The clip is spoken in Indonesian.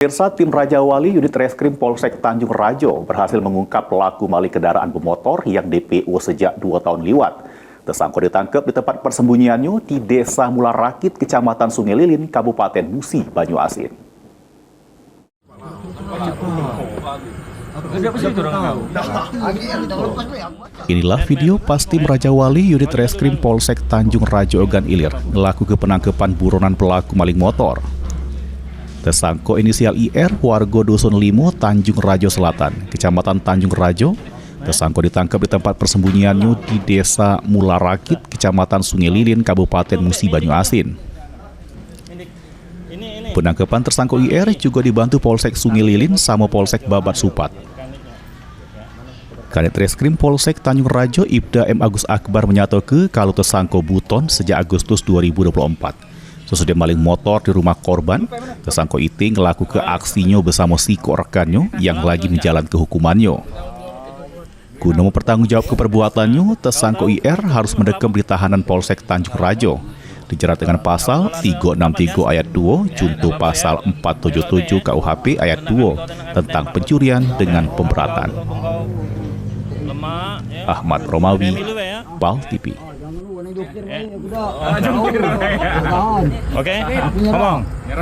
Pemirsa, tim Raja Wali unit Reskrim Polsek Tanjung Rajo berhasil mengungkap pelaku maling kendaraan bermotor yang DPO sejak 2 tahun lewat. Tersangka ditangkap di tempat persembunyiannya di Desa Mularakit, Kecamatan Sungai Lilin, Kabupaten Musi, Banyuasin. Inilah video pas tim Raja Wali unit Reskrim Polsek Tanjung Rajo Ogan Ilir melakukan penangkapan buronan pelaku maling motor. Tersangka inisial IR, warga Dusun Limo, Tanjung Rajo Selatan, Kecamatan Tanjung Rajo. Tersangka ditangkap di tempat persembunyiannya di Desa Mularakit, Kecamatan Sungai Lilin, Kabupaten Musi, Banyuasin. Penangkapan tersangka IR juga dibantu Polsek Sungai Lilin sama Polsek Babat Supat. Kanit Reskrim Polsek Tanjung Rajo Ibda M. Agus Akbar menyatakan kalau tersangka buton sejak Agustus 2024. Sesudah maling motor di rumah korban, tersangka itu ngelaku ke aksinya bersama siko rekannya yang lagi menjalankan hukumannya. Guna mempertanggungjawab keperbuatannya, tersangka IR harus mendekam di tahanan Polsek Tanjung Rajo, dijerat dengan pasal 363 ayat 2, junto pasal 477 KUHP ayat 2 tentang pencurian dengan pemberatan. Ahmad Romawi, PAL TV. Oke, ngomong.